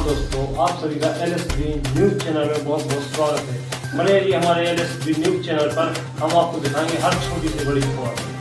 आदाब दोस्तों, आप सभी का LSB न्यूज़ चैनल में बहुत बहुत स्वागत है। बने रहिए हमारे LSB न्यूज़ चैनल पर। हम आपको दिखाएंगे हर छोटी से बड़ी खबर।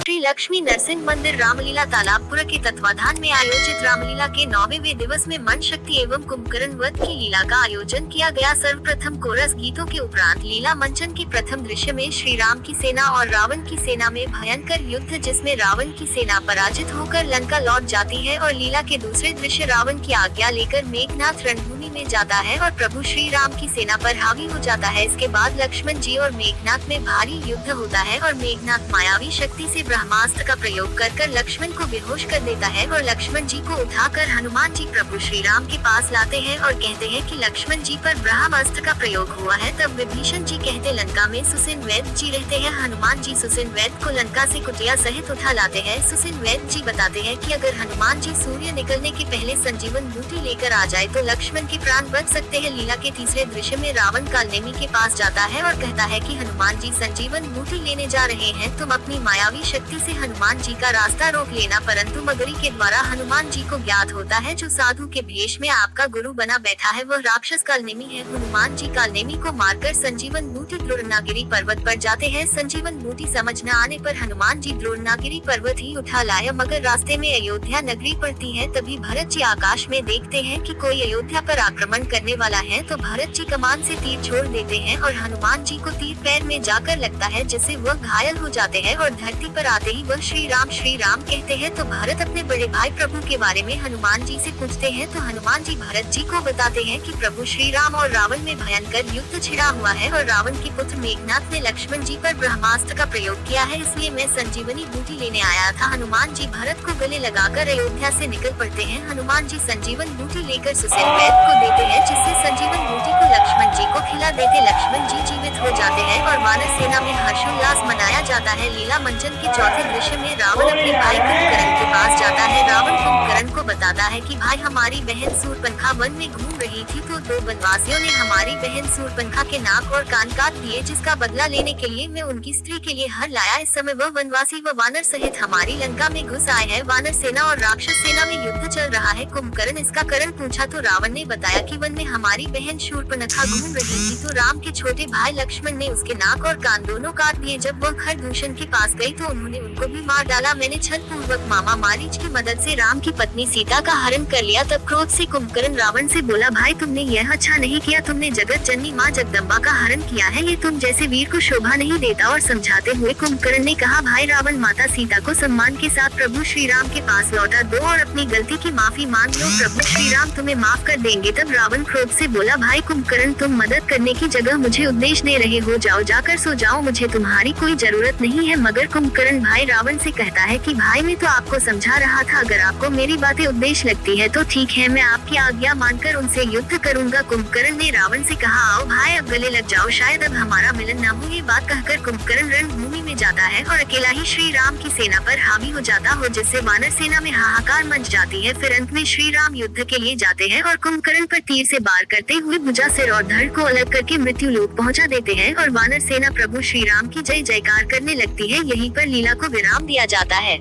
श्री लक्ष्मी नरसिंह मंदिर रामलीला तालाबपुरा के तत्वाधान में आयोजित रामलीला के 9वें दिवस में मन शक्ति एवं कुंभकर्ण वध की लीला का आयोजन किया गया। सर्वप्रथम कोरस गीतों के उपरांत लीला मंचन के प्रथम दृश्य में श्री राम की सेना और रावण की सेना में भयंकर युद्ध, जिसमें रावण की सेना पराजित होकर लंका लौट जाती है और लीला के दूसरे दृश्य रावण की आज्ञा लेकर मेघनाथ रणभूमि में जाता है और प्रभु श्री राम की सेना पर हावी हो जाता है। इसके बाद लक्ष्मण जी और मेघनाथ में भारी युद्ध होता है और मेघनाथ मायावी शक्ति से ब्रह्मास्त्र का प्रयोग कर लक्ष्मण को बेहोश कर देता है और लक्ष्मण जी को उठाकर हनुमान जी प्रभु श्री राम के पास लाते हैं और कहते हैं कि लक्ष्मण जी पर ब्रह्मास्त्र का प्रयोग हुआ है। तब विभीषण जी कहते लंका में सुसेन वैद्य जी रहते हैं। हनुमान जी सुसेन वैद्य को लंका से कुटिया सहित उठा लाते हैं। सुसेन वैद्य जी बताते हैं कि अगर हनुमान जी सूर्य निकलने के पहले संजीवन बूटी लेकर आ जाए तो लक्ष्मण के प्राण बच सकते हैं। लीला के तीसरे दृश्य में रावण कालनेमी के पास जाता है और कहता है कि हनुमान जी संजीवन बूटी लेने जा रहे हैं, तुम अपनी मायावी शक्ति से हनुमान जी का रास्ता रोक लेना। परंतु मगरी के द्वारा हनुमान जी को ज्ञात होता है जो साधु के भेष में आपका गुरु बना बैठा है वह राक्षस कालनेमी है। हनुमान जी कालनेमी को मारकर संजीवन बूटी द्रोणागिरी पर्वत पर जाते हैं। संजीवन बूटी समझ न आने पर हनुमान जी द्रोणागिरी पर्वत ही उठा लाया, मगर रास्ते में अयोध्या नगरी पड़ती है। तभी भरत जी आकाश में देखते हैं कि कोई अयोध्या पर आक्रमण करने वाला है, तो भरत जी कमान से तीर छोड़ देते हैं और हनुमान जी को तीर पैर में जाकर लगता है, जिससे वह घायल हो जाते हैं और धरती पर आते ही वह श्री राम कहते हैं। तो भरत अपने बड़े भाई प्रभु के बारे में हनुमान जी से पूछते हैं, तो हनुमान जी भरत जी को बताते हैं कि प्रभु श्री राम और रावण में भयंकर युद्ध छिड़ा हुआ है और रावण के पुत्र मेघनाथ ने लक्ष्मण जी पर ब्रह्मास्त्र का प्रयोग किया है, इसलिए मैं संजीवनी बूटी लेने आया था। हनुमान जी भरत को गले लगाकर अयोध्या से निकल पड़ते हैं। हनुमान जी संजीवन बूटी लेकर सुसेन वैद्य को देते हैं, जिससे संजीवन बूटी को लक्ष्मण जी को खिला देते लक्ष्मण जी जीवित हो जाते हैं और वानर सेना में हर्षोल्लास मनाया जाता है। लीला मंचन के चौथे दृश्य में रावण अपने भाई कुंभकर्ण के पास जाता है। रावण कुंभकर्ण को बताता है कि भाई हमारी बहन शूर्पणखा वन में घूम रही थी, तो दो वनवासियों ने हमारी बहन शूर्पणखा के नाक और कान काट दिए, जिसका बदला लेने के लिए मैं उनकी स्त्री के लिए हर लाया। इस समय वह वनवासी व वानर सहित हमारी लंका में घुस आए हैं। वानर सेना और राक्षस सेना में युद्ध चल रहा है। कुंभकर्ण इसका कारण पूछा तो रावण ने बताया कि वन में हमारी बहन शूर्पणखा घूम रही थी, तो राम के छोटे भाई लक्ष्मण ने उसके नाक और कान दोनों काट दिए। जब वह खरदूषण के पास गई तो उन्होंने उनको भी मार डाला। मैंने छल पूर्वक मामा मारीच की मदद से राम की पत्नी सीता का हरण कर लिया। तब क्रोध से कुंभकर्ण रावण से बोला, भाई तुमने यह अच्छा नहीं किया, तुमने जगत जननी माँ जगदम्बा का हरण किया है, ये तुम जैसे वीर को शोभा नहीं देता। और समझाते हुए कुंभकर्ण ने कहा, भाई रावण माता सीता को सम्मान के साथ प्रभु श्री राम के पास लौटा दो और अपनी गलती की माफी मांग लो, प्रभु श्री राम तुम्हें माफ कर देंगे। तब रावण क्रोध से बोला, भाई कुंभकर्ण तुम मदद करने की जगह मुझे उपदेश दे रहे हो, जाओ जाकर सो जाओ, मुझे तुम्हारी कोई जरूरत नहीं है। मगर कुंभकर्ण भाई रावण से कहता है कि भाई मैं तो आपको समझा रहा था, अगर आपको मेरी बातें उपदेश लगती है तो ठीक है, मैं आपकी आज्ञा मानकर उनसे युद्ध करूंगा। कुंभकर्ण ने रावण से कहा, आओ भाई अब गले लग जाओ, शायद अब हमारा मिलन न हो। ये बात कहकर कुंभकर्ण रणभूमि में जाता है और अकेला ही श्री राम की सेना पर हावी हो जाता हो, जिससे वानर सेना में हाहाकार मच जाती है। फिर अंत में श्री राम युद्ध के लिए जाते हैं और कुंभकर्ण पर तीर से वार करते हुए भुजा, सिर और धड़ को अलग करके मृत्यु लोक पहुंचा देते हैं और वानर सेना प्रभु श्री राम की जय जयकार करने लगती है। यहीं पर लीला को विराम दिया जाता है।